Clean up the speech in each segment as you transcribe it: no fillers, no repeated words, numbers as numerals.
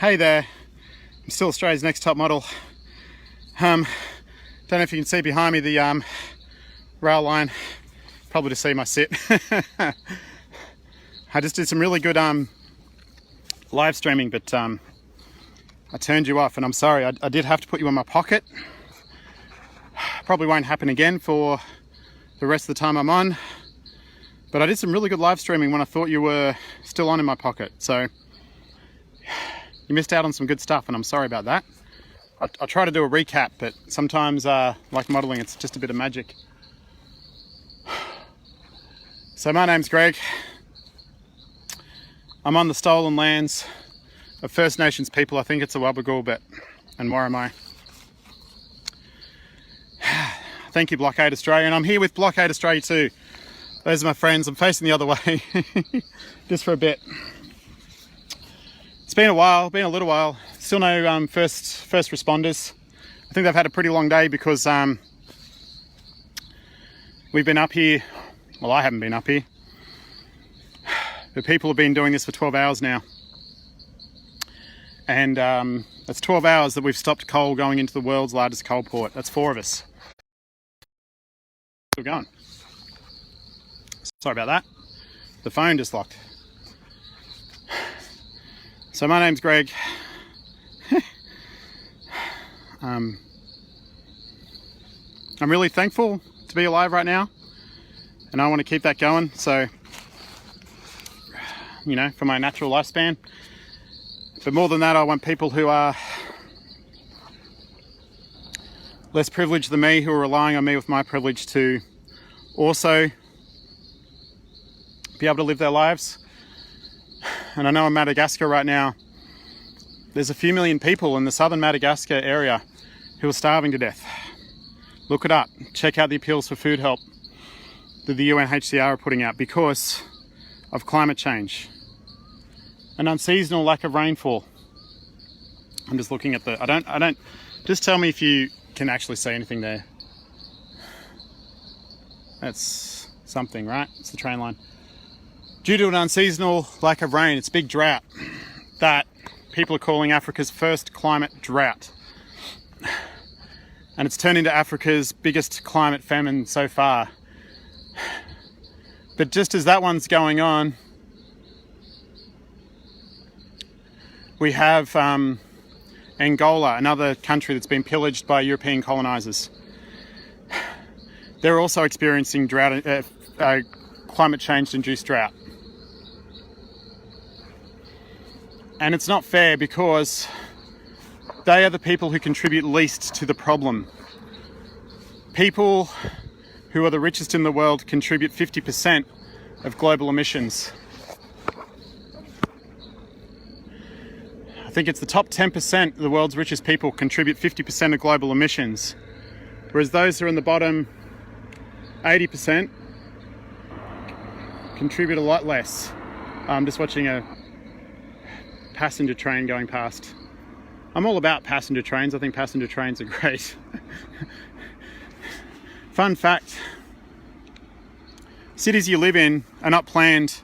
Hey there, I'm still Australia's next top model. Don't know if you can see behind me the rail line, probably to see my sit. I just did some really good live streaming, but I turned you off, and I'm sorry. I did have to put you in my pocket. Probably won't happen again for the rest of the time I'm on, but I did some really good live streaming when I thought you were still on in my pocket, so you missed out on some good stuff, and I'm sorry about that. I'll try to do a recap, but sometimes, like modelling, it's just a bit of magic. So my name's Greg. I'm on the stolen lands of First Nations people. I think it's a Wabagul, but and Warramai. Thank you, Blockade Australia, and I'm here with Blockade Australia too. Those are my friends. I'm facing the other way, just for a bit. It's been a while, been a little while. Still no first responders. I think they've had a pretty long day because we've been up here. Well, I haven't been up here. The people have been doing this for 12 hours now. And that's 12 hours that we've stopped coal going into the world's largest coal port. That's 4 of us. Still going. Sorry about that. The phone just locked. So my name's Greg. I'm really thankful to be alive right now, and I want to keep that going. So, you know, for my natural lifespan. But more than that, I want people who are less privileged than me, who are relying on me with my privilege, to also be able to live their lives. And I know in Madagascar right now, there's a few million people in the southern Madagascar area who are starving to death. Look it up. Check out the appeals for food help that the UNHCR are putting out because of climate change. An unseasonal lack of rainfall. I'm just looking at the... I don't... Just tell me if you can actually see anything there. That's something, right? It's the train line. Due to an unseasonal lack of rain, it's a big drought that people are calling Africa's first climate drought. And it's turned into Africa's biggest climate famine so far. But just as that one's going on, we have Angola, another country that's been pillaged by European colonisers. They're also experiencing drought, climate change-induced drought. And it's not fair because they are the people who contribute least to the problem. People who are the richest in the world contribute 50% of global emissions. I think it's the top 10% of the world's richest people contribute 50% of global emissions. Whereas those who are in the bottom 80% contribute a lot less. I'm just watching a passenger train going past. I'm all about passenger trains. I think passenger trains are great. Fun fact, cities you live in are not planned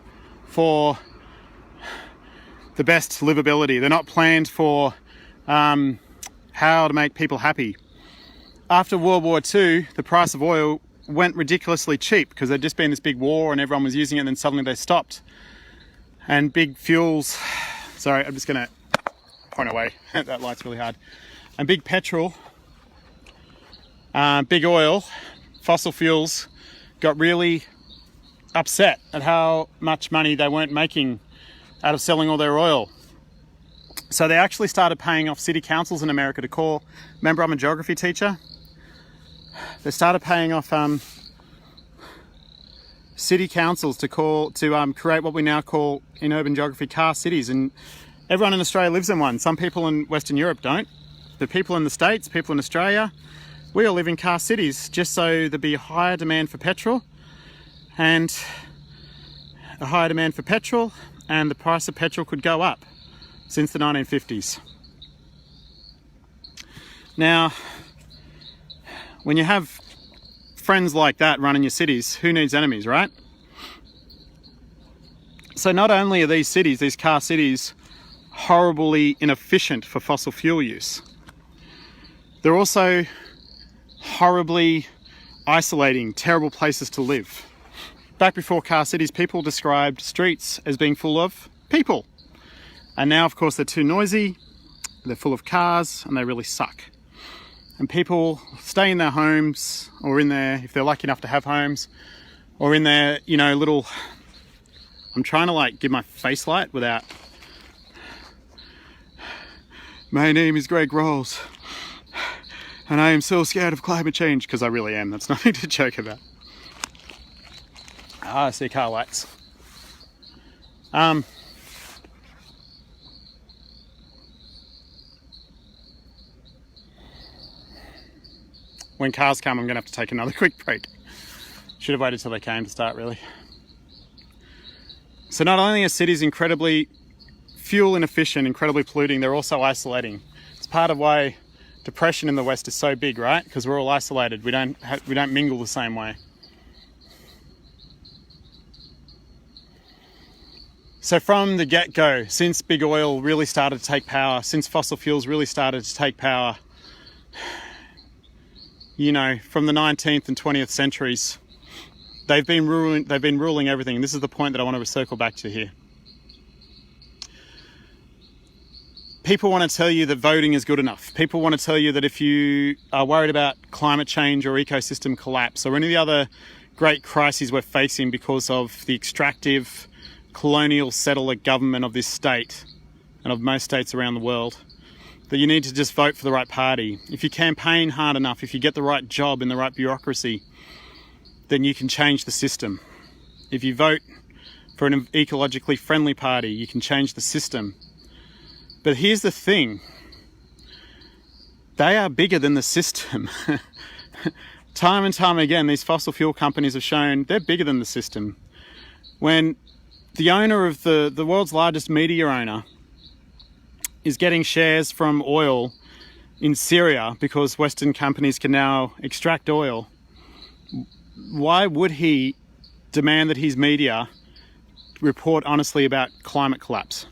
for the best livability. They're not planned for how to make people happy. After World War II, the price of oil went ridiculously cheap because there'd just been this big war and everyone was using it, and then suddenly they stopped. And big fuels... Sorry, I'm just going to point away. That light's really hard. And big petrol, big oil, fossil fuels got really upset at how much money they weren't making out of selling all their oil. So they actually started paying off city councils in America to call... Remember, I'm a geography teacher. They started paying off city councils to create what we now call in urban geography car cities, and everyone in Australia lives in one. Some people in Western Europe don't. The people in the States, people in Australia, we all live in car cities just so there'd be a higher demand for petrol, and a higher demand for petrol, and the price of petrol could go up since the 1950s. Now, when you have friends like that running your cities, who needs enemies, right? So not only are these cities, these car cities, horribly inefficient for fossil fuel use. They're also horribly isolating, terrible places to live. Back before car cities, people described streets as being full of people. And now, of course, they're too noisy, they're full of cars, and they really suck. And people stay in their homes, or in their, if they're lucky enough to have homes, or in their, you know, little... I'm trying to like give my face light without... My name is Greg Rolls, and I am so scared of climate change, because I really am. That's nothing to joke about. Ah, I see car lights. When cars come, I'm going to have to take another quick break. Should have waited till they came to start, really. So not only are cities incredibly fuel inefficient, incredibly polluting, they're also isolating. It's part of why depression in the West is so big, right? Because we're all isolated. We don't mingle the same way. So from the get-go, since big oil really started to take power, since fossil fuels really started to take power, you know, from the 19th and 20th centuries, they've been ruling everything. And this is the point that I want to circle back to here. People want to tell you that voting is good enough. People want to tell you that if you are worried about climate change or ecosystem collapse or any of the other great crises we're facing because of the extractive colonial settler government of this state and of most states around the world, that you need to just vote for the right party. If you campaign hard enough, if you get the right job in the right bureaucracy, then you can change the system. If you vote for an ecologically friendly party, you can change the system. But here's the thing. They are bigger than the system. Time and time again, these fossil fuel companies have shown they're bigger than the system. When the owner of the world's largest media owner is getting shares from oil in Syria because Western companies can now extract oil, why would he demand that his media report honestly about climate collapse?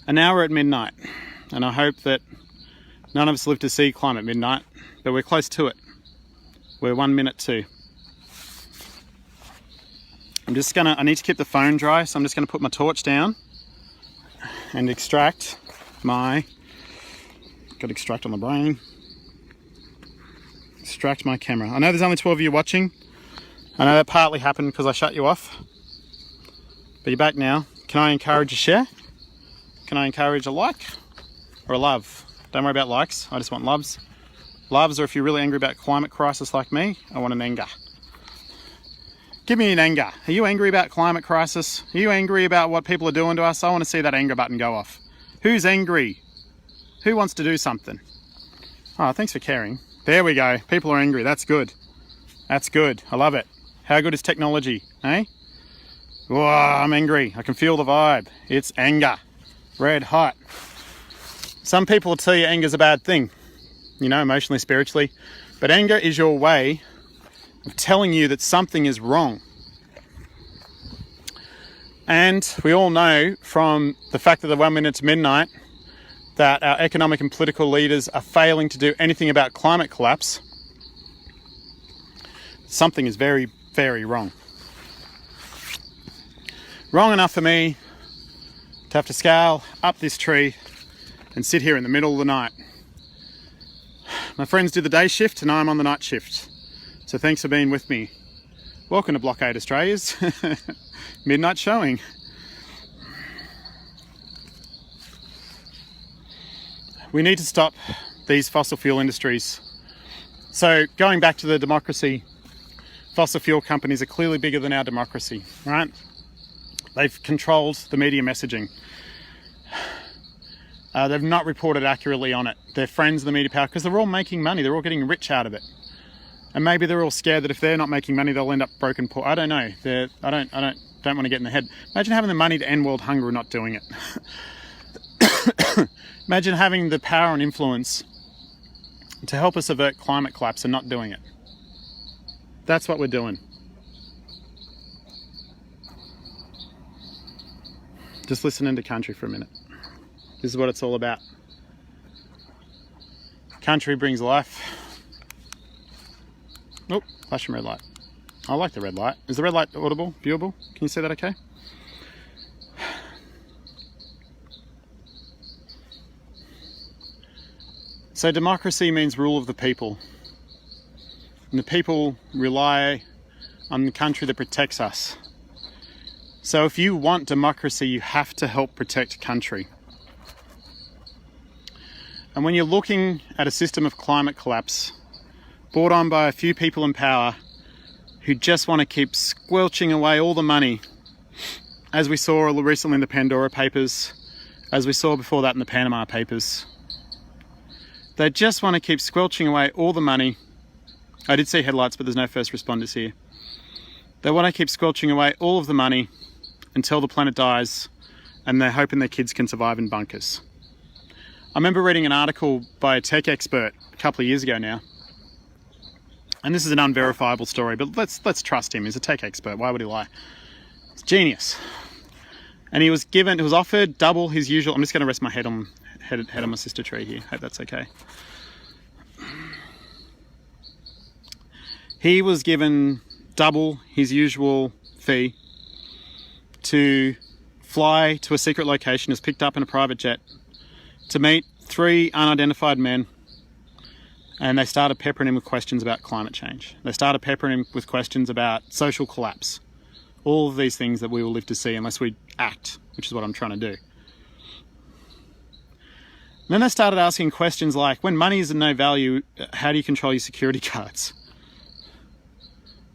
And now we're at midnight, and I hope that none of us live to see climate midnight, but we're close to it. We're 1 minute to. I need to keep the phone dry, so I'm just gonna put my torch down and extract my, got extract on the brain, extract my camera. I know there's only 12 of you watching. I know that partly happened because I shut you off, but you're back now. Can I encourage a share? Can I encourage a like or a love? Don't worry about likes, I just want loves. Loves, or if you're really angry about climate crisis like me, I want an anger. Give me an anger. Are you angry about climate crisis? Are you angry about what people are doing to us? I want to see that anger button go off. Who's angry? Who wants to do something? Oh, thanks for caring. There we go. People are angry. That's good. That's good. I love it. How good is technology, eh? Whoa, I'm angry. I can feel the vibe. It's anger. Red hot. Some people will tell you anger's a bad thing, you know, emotionally, spiritually. But anger is your way of telling you that something is wrong. And we all know from the fact that the 1 minute to midnight that our economic and political leaders are failing to do anything about climate collapse. Something is very, very wrong. Wrong enough for me to have to scale up this tree and sit here in the middle of the night. My friends do the day shift and I'm on the night shift. So thanks for being with me. Welcome to Blockade Australia's midnight showing. We need to stop these fossil fuel industries. So going back to the democracy, fossil fuel companies are clearly bigger than our democracy, right? They've controlled the media messaging. They've not reported accurately on it. They're friends of the media power because they're all making money. They're all getting rich out of it. And maybe they're all scared that if they're not making money, they'll end up broken poor. I don't know. I don't want to get in the head. Imagine having the money to end world hunger and not doing it. Imagine having the power and influence to help us avert climate collapse and not doing it. That's what we're doing. Just listen into country for a minute. This is what it's all about. Country brings life. Oh, flashing red light. I like the red light. Is the red light audible, viewable? Can you see that okay? So democracy means rule of the people. And the people rely on the country that protects us. So if you want democracy, you have to help protect country. And when you're looking at a system of climate collapse brought on by a few people in power who just want to keep squelching away all the money, as we saw recently in the Pandora Papers, as we saw before that in the Panama Papers, they just want to keep squelching away all the money. I did see headlights, but there's no first responders here. They want to keep squelching away all of the money until the planet dies, and they're hoping their kids can survive in bunkers. I remember reading an article by a tech expert a couple of years ago now, and this is an unverifiable story, but let's trust him. He's a tech expert. Why would he lie? It's genius. And he was offered double his usual. I'm just going to rest my head on my sister tree here. Hope that's okay. He was given double his usual fee to fly to a secret location, was picked up in a private jet, to meet 3 unidentified men, and they started peppering him with questions about climate change. They started peppering him with questions about social collapse. All of these things that we will live to see unless we act, which is what I'm trying to do. And then they started asking questions like, when money is of no value, how do you control your security guards?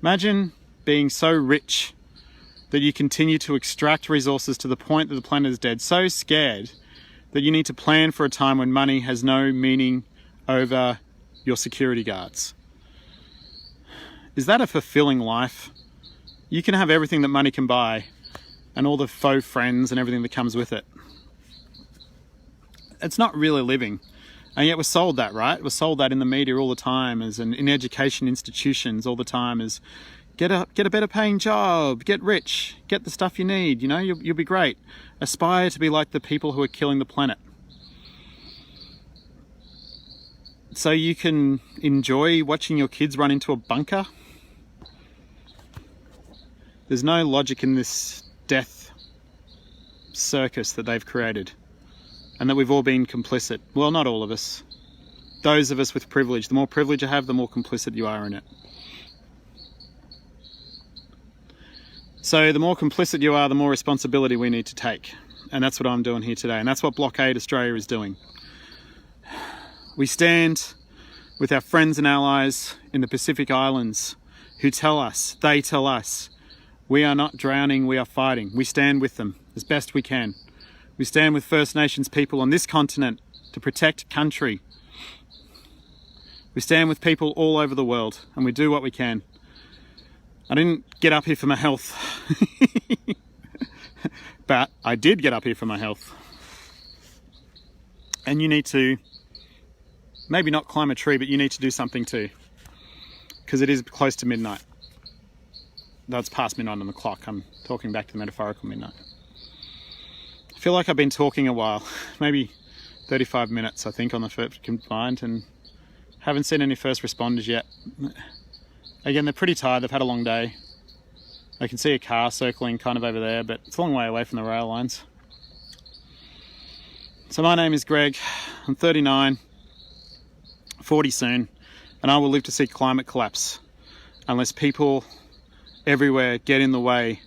Imagine being so rich that you continue to extract resources to the point that the planet is dead, so scared that you need to plan for a time when money has no meaning over your security guards. Is that a fulfilling life? You can have everything that money can buy and all the faux friends and everything that comes with it. It's not really living. And yet we're sold that, right? We're sold that in the media all the time, as in education institutions all the time, as get a better paying job, get rich, get the stuff you need, you'll be great. Aspire to be like the people who are killing the planet. So you can enjoy watching your kids run into a bunker. There's no logic in this death circus that they've created, and that we've all been complicit. Well, not all of us. Those of us with privilege. The more privilege you have, the more complicit you are in it. So the more complicit you are, the more responsibility we need to take. And that's what I'm doing here today. And that's what Blockade Australia is doing. We stand with our friends and allies in the Pacific Islands who tell us, we are not drowning, we are fighting. We stand with them as best we can. We stand with First Nations people on this continent to protect country. We stand with people all over the world, and we do what we can. I didn't get up here for my health, but I did get up here for my health. And you need to, maybe not climb a tree, but you need to do something too, because it is close to midnight. That's past midnight on the clock. I'm talking back to the metaphorical midnight. I feel like I've been talking a while, maybe 35 minutes, I think, on the first combined, and haven't seen any first responders yet. Again, they're pretty tired, they've had a long day. I can see a car circling kind of over there, but it's a long way away from the rail lines. So my name is Greg, I'm 39, 40 soon, and I will live to see climate collapse unless people everywhere get in the way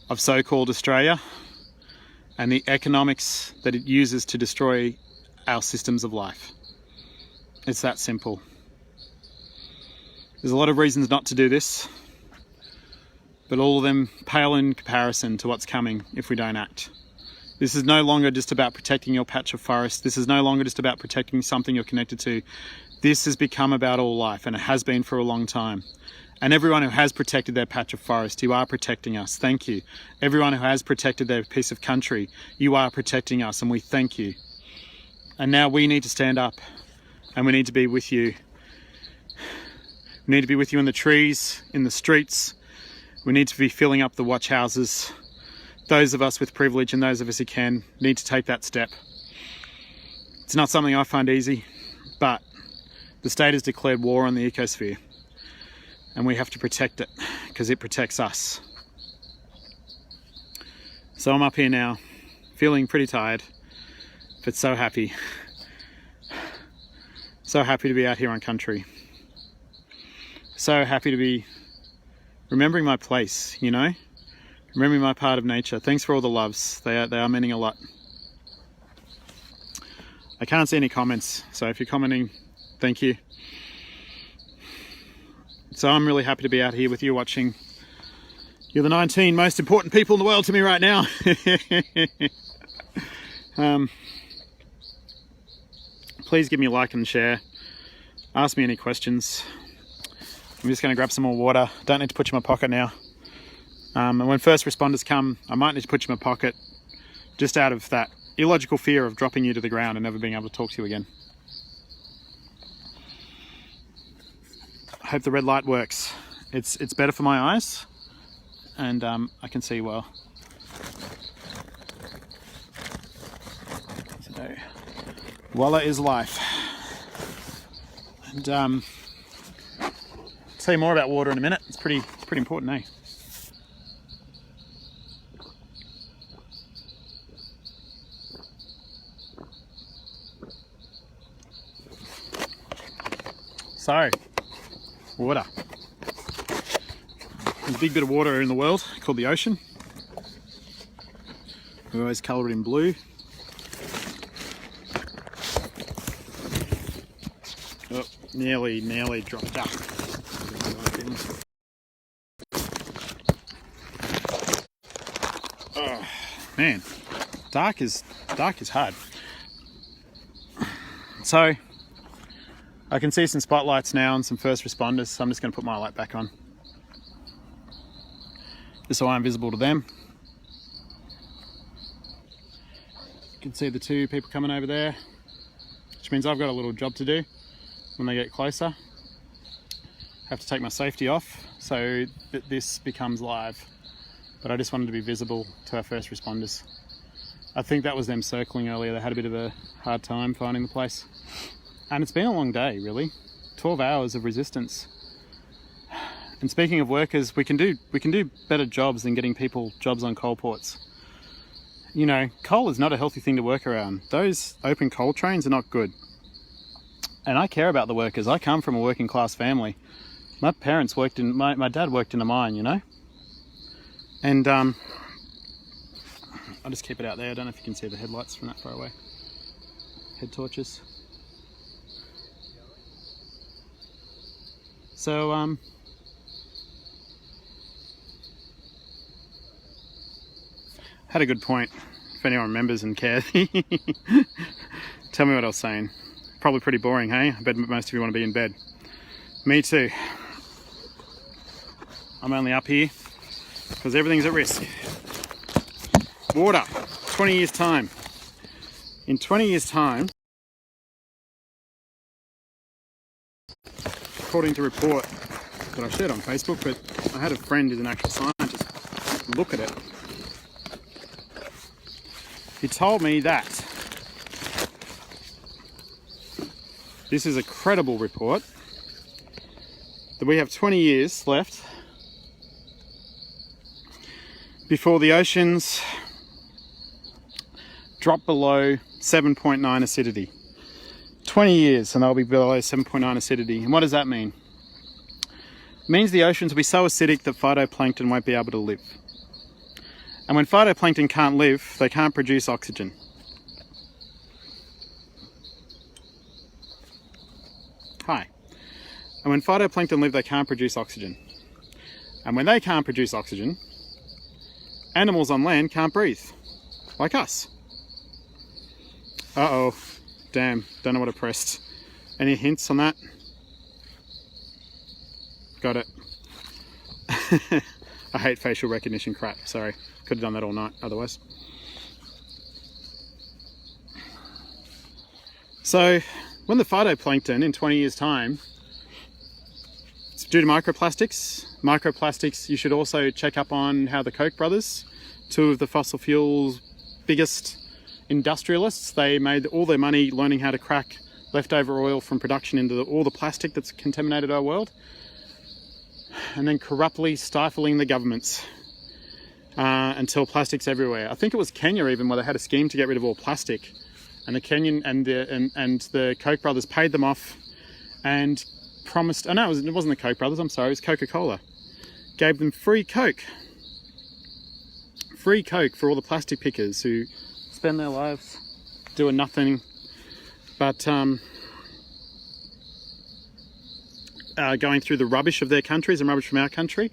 of so-called Australia and the economics that it uses to destroy our systems of life. It's that simple. There's a lot of reasons not to do this, but all of them pale in comparison to what's coming if we don't act. This is no longer just about protecting your patch of forest. This is no longer just about protecting something you're connected to. This has become about all life, and it has been for a long time. And everyone who has protected their patch of forest, you are protecting us. Thank you. Everyone who has protected their piece of country, you are protecting us, and we thank you. And now we need to stand up, and we need to be with you. We need to be with you in the trees, in the streets. We need to be filling up the watch houses those of us with privilege and those of us who can need to take that step. It's not something I find easy, but the state has declared war on the ecosphere and we have to protect it because it protects us. So I'm up here now, feeling pretty tired, but so happy. So happy to be out here on country. So happy to be remembering my place, you know? Remembering my part of nature. Thanks for all the loves. They are meaning a lot. I can't see any comments, so if you're commenting, thank you. So I'm really happy to be out here with you watching. You're the 19 most important people in the world to me right now. Please give me a like and share. Ask me any questions. I'm just going to grab some more water. Don't need to put you in my pocket now. And when first responders come, I might need to put you in my pocket just out of that illogical fear of dropping you to the ground and never being able to talk to you again. I hope the red light works. It's better for my eyes and I can see well. So, Walla is life. And I'll tell you more about water in a minute. It's pretty important, eh? So, water. There's a big bit of water in the world called the ocean. We always colour it in blue. Oh, nearly dropped up. Oh, man, dark is hard. So, I can see some spotlights now and some first responders, so I'm just going to put my light back on. Just so I'm visible to them. You can see the two people coming over there, which means I've got a little job to do when they get closer. I have to take my safety off so that this becomes live. But I just wanted to be visible to our first responders. I think that was them circling earlier. They had a bit of a hard time finding the place. And it's been a long day, really. 12 hours of resistance. And speaking of workers, we can do better jobs than getting people jobs on coal ports. You know, coal is not a healthy thing to work around. Those open coal trains are not good. And I care about the workers. I come from a working class family. My parents worked in, my dad worked in a mine, you know? And I'll just keep it out there. I don't know if you can see the headlights from that far away. Head torches. So, had a good point, if anyone remembers and cares. Tell me what I was saying. Probably pretty boring, hey? I bet most of you want to be in bed. Me too. I'm only up here because everything's at risk. Water, 20 years time. In 20 years time, according to a report that I shared on Facebook, but I had a friend who's an actual scientist look at it. He told me that this is a credible report, that we have 20 years left before the oceans drop below 7.9 acidity. 20 years and they'll be below 7.9 acidity. And what does that mean? It means the oceans will be so acidic that phytoplankton won't be able to live. And when phytoplankton can't live, they can't produce oxygen. Hi. And when phytoplankton live, they can't produce oxygen. And when they can't produce oxygen, animals on land can't breathe, like us. Uh-oh. Damn, don't know what I pressed. Any hints on that? Got it. I hate facial recognition crap, sorry. Could have done that all night otherwise. So, when the phytoplankton in 20 years' time, it's due to microplastics. Microplastics, you should also check up on how the Koch brothers two of the fossil fuels biggest industrialists. They made all their money learning how to crack leftover oil from production into all the plastic that's contaminated our world, and then corruptly stifling the governments until plastic's everywhere. I think it was Kenya even, where they had a scheme to get rid of all plastic, and the Kenyan and the Koch brothers paid them off and promised, oh no, it wasn't the Koch brothers, I'm sorry, it was Coca-Cola, gave them free Coke for all the plastic pickers who spend their lives doing nothing but going through the rubbish of their countries and rubbish from our country.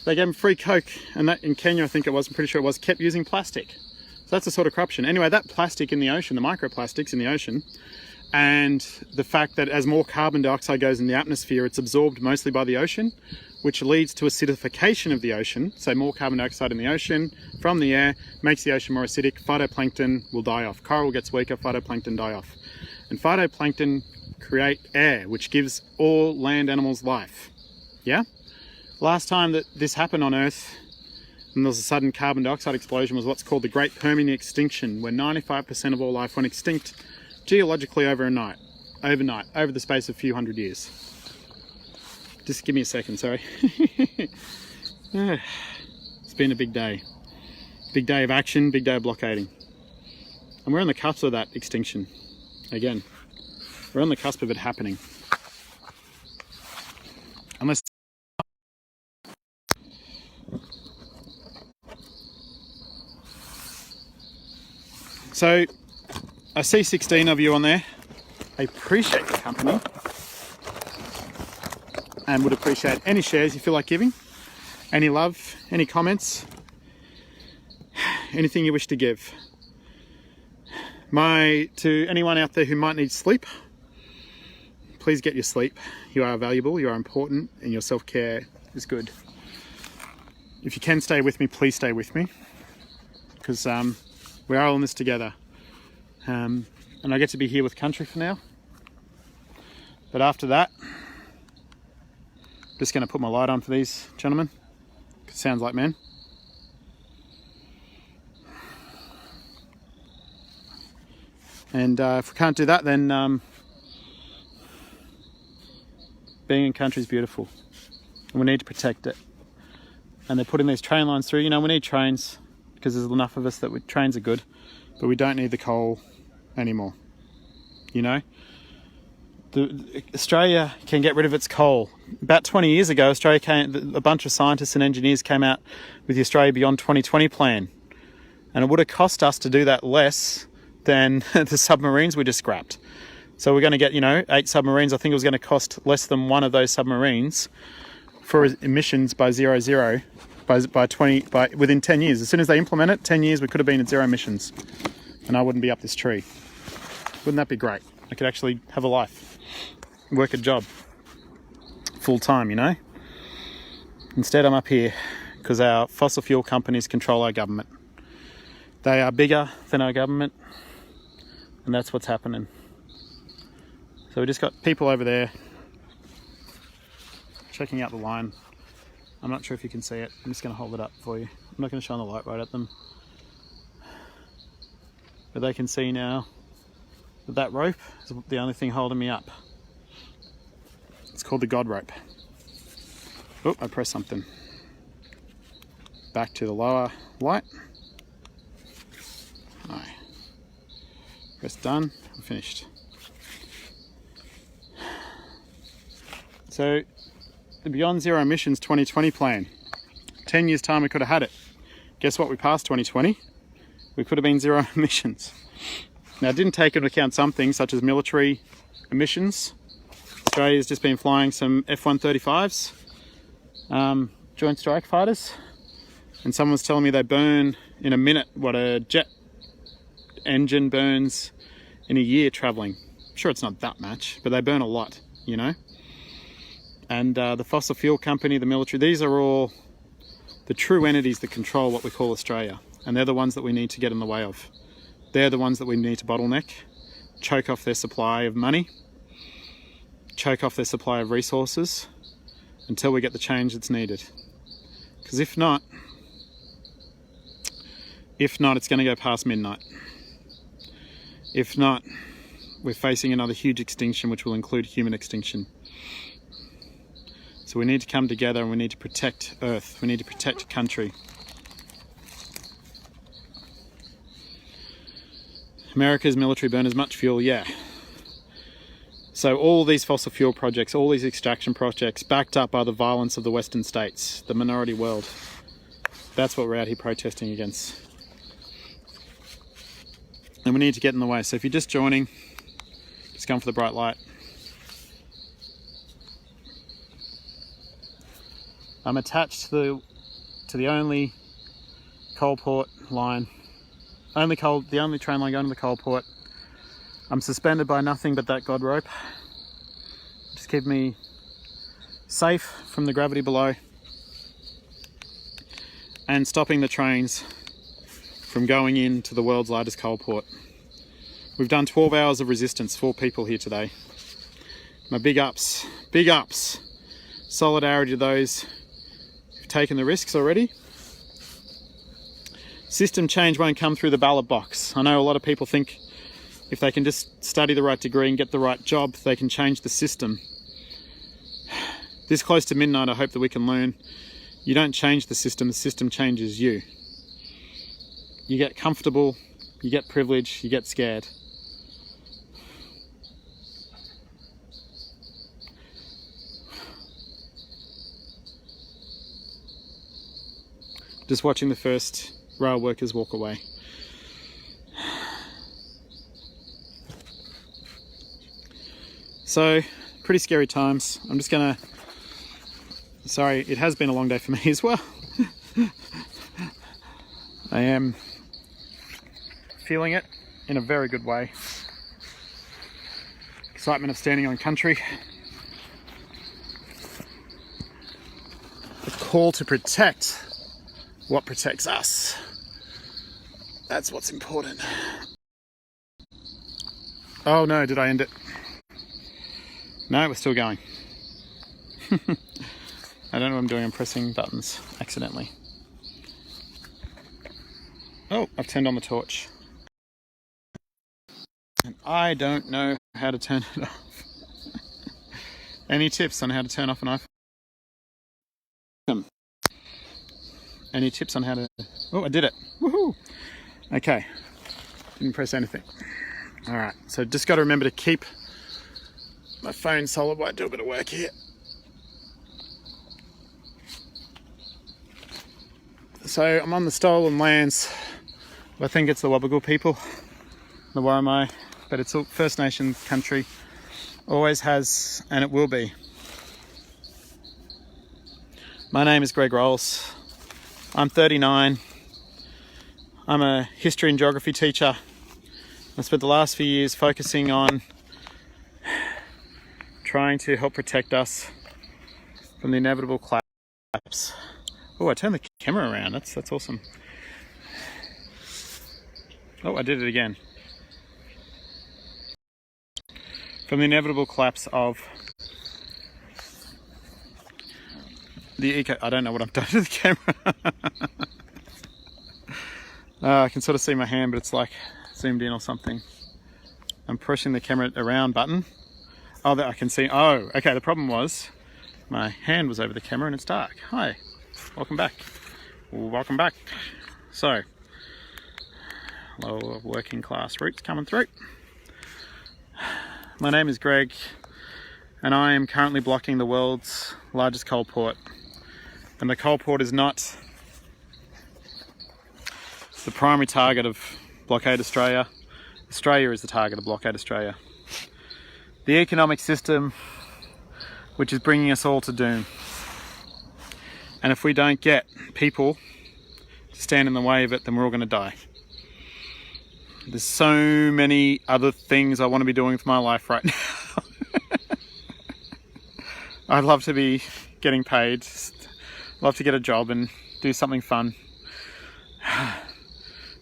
They gave them free Coke, and that in Kenya, I think it was, I'm pretty sure it was, kept using plastic. So that's the sort of corruption. Anyway, that plastic in the ocean, the microplastics in the ocean, and the fact that as more carbon dioxide goes in the atmosphere, it's absorbed mostly by the ocean, which leads to acidification of the ocean. So more carbon dioxide in the ocean from the air makes the ocean more acidic. Phytoplankton will die off. Coral gets weaker, phytoplankton die off. And phytoplankton create air, which gives all land animals life. Yeah? Last time that this happened on Earth, and there was a sudden carbon dioxide explosion, was what's called the Great Permian Extinction, where 95% of all life went extinct geologically overnight, over the space of a few hundred years. Just give me a second, sorry. It's been a big day. Big day of action, big day of blockading. And we're on the cusp of that extinction. Again, we're on the cusp of it happening. Unless... So, I see 16 of you on there. I appreciate the company and would appreciate any shares you feel like giving, any love, any comments, anything you wish to give. To anyone out there who might need sleep, please get your sleep. You are valuable, you are important, and your self-care is good. If you can stay with me, please stay with me, because we are all in this together. And I get to be here with country for now. But after that, I'm just going to put my light on for these gentlemen. It sounds like men. And if we can't do that, then being in country is beautiful. And we need to protect it. And they're putting these train lines through. You know, we need trains because there's enough of us that trains are good. But we don't need the coal anymore. You know? Australia can get rid of its coal. About 20 years ago, a bunch of scientists and engineers came out with the Australia Beyond 2020 plan. And it would have cost us to do that less than the submarines we just scrapped. So we're going to get, 8 submarines. I think it was going to cost less than one of those submarines for emissions by within 10 years. As soon as they implement it, 10 years, we could have been at zero emissions. And I wouldn't be up this tree. Wouldn't that be great? I could actually have a life, work a job, full time, Instead, I'm up here because our fossil fuel companies control our government. They are bigger than our government, and that's what's happening. So we just got people over there checking out the line. I'm not sure if you can see it. I'm just going to hold it up for you. I'm not going to shine the light right at them. But they can see now that that rope is the only thing holding me up. It's called the God rope. Oh, I pressed something. Back to the lower light. Aye. Press done. I'm finished. So, the Beyond Zero Emissions 2020 plan. 10 years time we could have had it. Guess what? We passed 2020. We could have been zero emissions. Now, it didn't take into account some things such as military emissions. Australia's just been flying some F-135s, Joint Strike Fighters, and someone was telling me they burn in a minute what a jet engine burns in a year travelling. I'm sure it's not that much, but they burn a lot, And the fossil fuel company, the military, these are all the true entities that control what we call Australia. And they're the ones that we need to get in the way of. They're the ones that we need to bottleneck, choke off their supply of money, choke off their supply of resources until we get the change that's needed. Because if not, If not, it's going to go past midnight. If not, we're facing another huge extinction, which will include human extinction. So we need to come together and we need to protect Earth. We need to protect country. America's military burn as much fuel, yeah. So all these fossil fuel projects, all these extraction projects, backed up by the violence of the Western states, the minority world. That's what we're out here protesting against. And we need to get in the way. So if you're just joining, just come for the bright light. I'm attached to the only coal port line, the only train line going to the coal port. I'm suspended by nothing but that God rope. Just keep me safe from the gravity below and stopping the trains from going into the world's largest coal port. We've done 12 hours of resistance, 4 people here today. My big ups, solidarity to those who've taken the risks already. System change won't come through the ballot box. I know a lot of people think if they can just study the right degree and get the right job, they can change the system. This close to midnight, I hope that we can learn you don't change the system changes you. You get comfortable, you get privilege, you get scared. Just watching the first rail workers walk away. So, pretty scary times. I'm just gonna... Sorry, it has been a long day for me as well. I am feeling it in a very good way. Excitement of standing on country. The call to protect what protects us. That's what's important. Oh no, did I end it? No, we're still going. I don't know what I'm doing, I'm pressing buttons accidentally. Oh, I've turned on the torch. And I don't know how to turn it off. Any tips on how to turn off an iPhone? Any tips on how to... Oh, I did it. Woohoo! Okay. Didn't press anything. Alright, so just got to remember to keep my phone solid while I do a bit of work here. So I'm on the stolen lands. I think it's the Wabigool people, the Warramai, but it's all First Nation country. Always has, and it will be. My name is Greg Rolls. I'm 39. I'm a history and geography teacher. I spent the last few years focusing on trying to help protect us from the inevitable collapse. Oh, I turned the camera around. That's awesome. Oh, I did it again. From the inevitable collapse of the I don't know what I've done to the camera. I can sort of see my hand, but it's like zoomed in or something. I'm pushing the camera around button. Oh, that I can see. Oh, okay. The problem was my hand was over the camera and it's dark. Hi, welcome back. Welcome back. So, lower working class roots coming through. My name is Greg and I am currently blocking the world's largest coal port. And the coal port is not the primary target of Blockade Australia. Australia is the target of Blockade Australia. The economic system which is bringing us all to doom. And if we don't get people to stand in the way of it, then we're all going to die. There's so many other things I want to be doing for my life right now. I'd love to be getting paid, love to get a job and do something fun.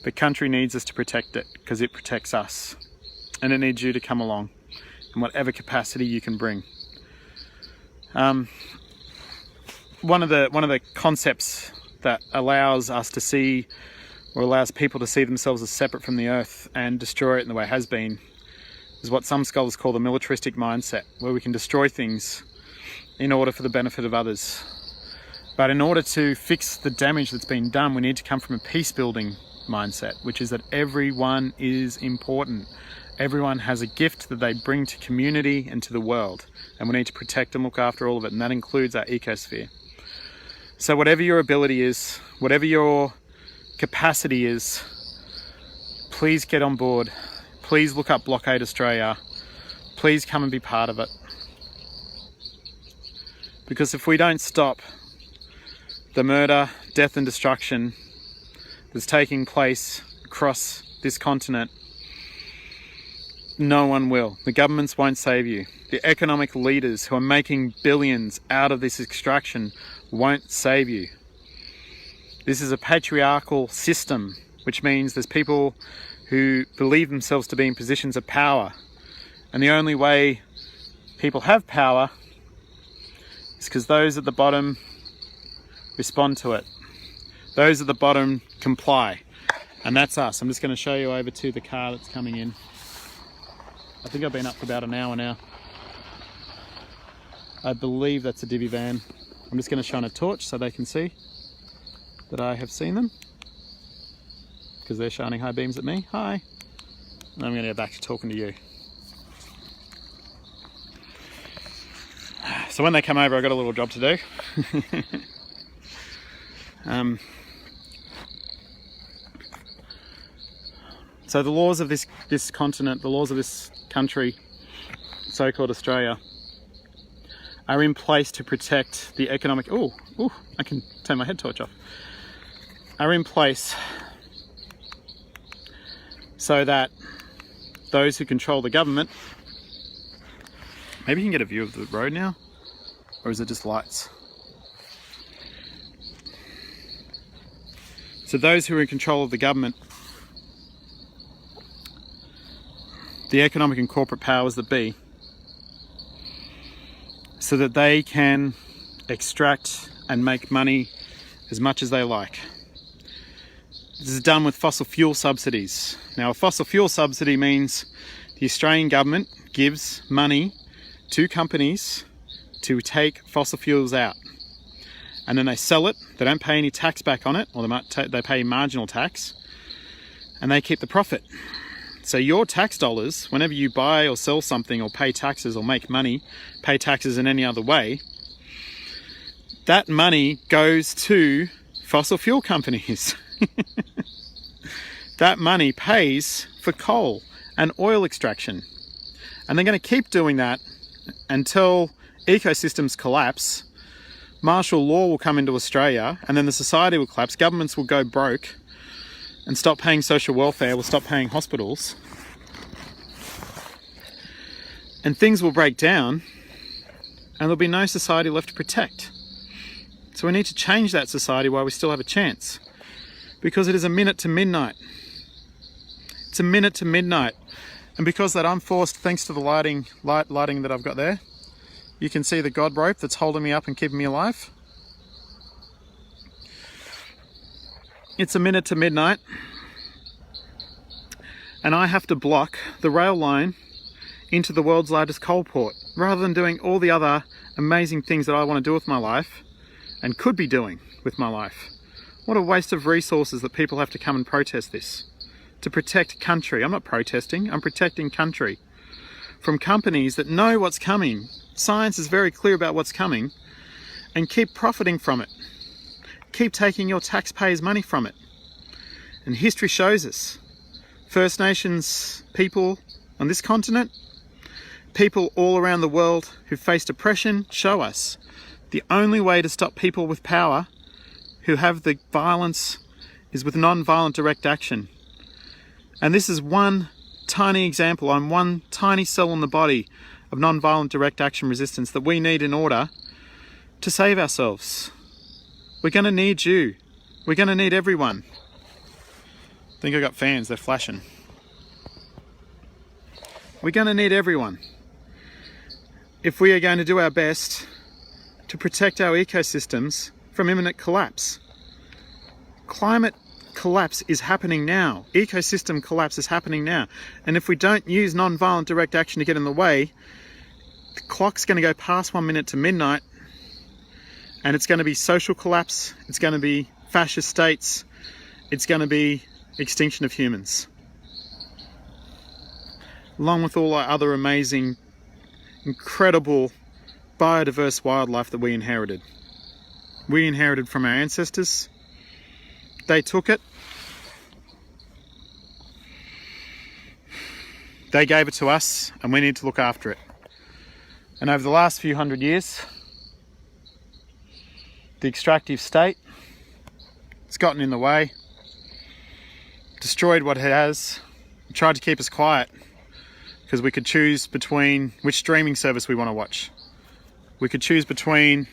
The country needs us to protect it because it protects us. And it needs you to come along in whatever capacity you can bring. One of the concepts that allows us to see or allows people to see themselves as separate from the earth and destroy it in the way it has been, is what some scholars call the militaristic mindset, where we can destroy things in order for the benefit of others. But in order to fix the damage that's been done, we need to come from a peace-building mindset, which is that everyone is important. Everyone has a gift that they bring to community and to the world, and we need to protect and look after all of it, and that includes our ecosphere. So whatever your ability is, whatever your capacity is, please get on board. Please look up Blockade Australia. Please come and be part of it. Because if we don't stop the murder, death and destruction that's taking place across this continent, no one will. The governments won't save you. The economic leaders who are making billions out of this extraction won't save you. This is a patriarchal system, which means there's people who believe themselves to be in positions of power. And the only way people have power is because those at the bottom respond to it. Those at the bottom comply. And that's us. I'm just going to show you over to the car that's coming in. I think I've been up for about an hour now. I believe that's a divvy van. I'm just going to shine a torch so they can see that I have seen them, because they're shining high beams at me. Hi. And I'm going to go back to talking to you. So when they come over, I've got a little job to do. So the laws of this continent, the laws of this country, so-called Australia, are in place to protect the economic... Oh, I can turn my head torch off. Are in place so that those who control the government... Maybe you can get a view of the road now? Or is it just lights? So those who are in control of the government, the economic and corporate powers that be, so that they can extract and make money as much as they like. This is done with fossil fuel subsidies. Now, a fossil fuel subsidy means the Australian government gives money to companies to take fossil fuels out. And then they sell it, they don't pay any tax back on it, or they pay marginal tax, and they keep the profit. So your tax dollars, whenever you buy or sell something or pay taxes or make money, pay taxes in any other way, that money goes to fossil fuel companies. That money pays for coal and oil extraction. And they're going to keep doing that until ecosystems collapse. Martial law will come into Australia, and then the society will collapse. Governments will go broke and stop paying social welfare, will stop paying hospitals, and things will break down, and there'll be no society left to protect. So we need to change that society while we still have a chance, because it is a minute to midnight. It's a minute to midnight, and because that I'm forced, thanks to the lighting that I've got there, you can see the God rope that's holding me up and keeping me alive. It's a minute to midnight, and I have to block the rail line into the world's largest coal port, rather than doing all the other amazing things that I want to do with my life and could be doing with my life. What a waste of resources that people have to come and protest this. To protect country. I'm not protesting, I'm protecting country from companies that know what's coming. Science is very clear about what's coming, and keep profiting from it. Keep taking your taxpayers' money from it. And history shows us, First Nations people on this continent, people all around the world who faced oppression, show us the only way to stop people with power who have the violence is with non-violent direct action. And this is one tiny example on one tiny cell in the body of non-violent direct action resistance that we need in order to save ourselves. We're going to need you. We're going to need everyone. I think I got fans, they're flashing. We're going to need everyone if we are going to do our best to protect our ecosystems from imminent collapse. Climate collapse is happening now. Ecosystem collapse is happening now. And if we don't use non-violent direct action to get in the way, the clock's going to go past 1 minute to midnight, and it's going to be social collapse, it's going to be fascist states, it's going to be extinction of humans. Along with all our other amazing, incredible, biodiverse wildlife that we inherited. We inherited from our ancestors. They took it. They gave it to us, and we need to look after it. And over the last few hundred years, the extractive state has gotten in the way, destroyed what it has, tried to keep us quiet because we could choose between which streaming service we want to watch. We could choose between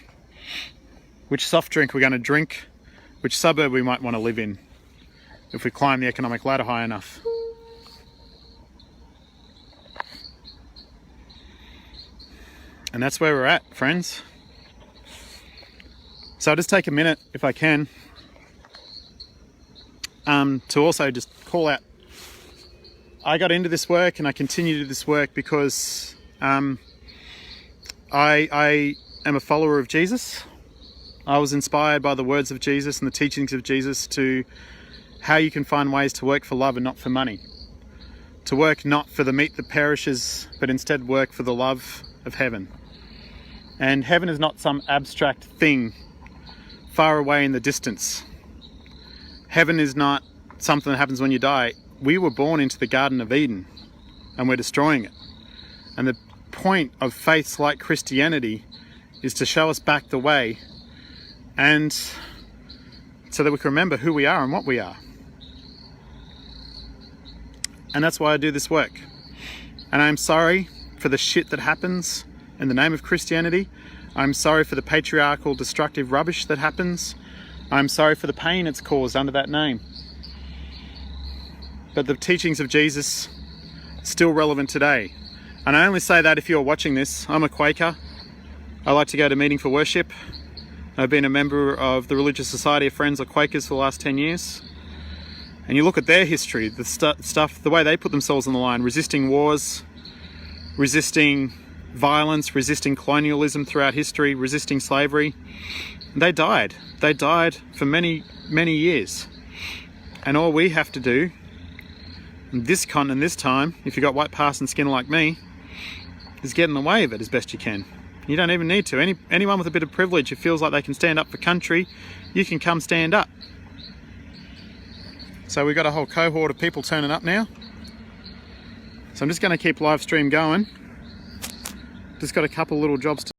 which soft drink we're going to drink, which suburb we might want to live in if we climb the economic ladder high enough. And that's where we're at, friends. So I'll just take a minute, if I can, to also just call out. I got into this work and I continue to do this work because I am a follower of Jesus. I was inspired by the words of Jesus and the teachings of Jesus to how you can find ways to work for love and not for money. To work not for the meat that perishes, but instead work for the love of heaven. And heaven is not some abstract thing far away in the distance. Heaven is not something that happens when you die. We were born into the Garden of Eden and we're destroying it. And the point of faiths like Christianity is to show us back the way, and so that we can remember who we are and what we are. And that's why I do this work. And I'm sorry for the shit that happens in the name of Christianity. I'm sorry for the patriarchal, destructive rubbish that happens. I'm sorry for the pain it's caused under that name. But the teachings of Jesus are still relevant today. And I only say that if you're watching this. I'm a Quaker. I like to go to meeting for worship. I've been a member of the Religious Society of Friends of Quakers for the last 10 years. And you look at their history, the stuff, the way they put themselves on the line, resisting wars, resisting violence, resisting colonialism throughout history, resisting slavery. And they died. They died for many, many years. And all we have to do, in this continent this time, if you've got white passing skin like me, is get in the way of it as best you can. You don't even need to. Anyone with a bit of privilege who feels like they can stand up for country, you can come stand up. So we've got a whole cohort of people turning up now. So I'm just going to keep live stream going. Just got a couple little jobs to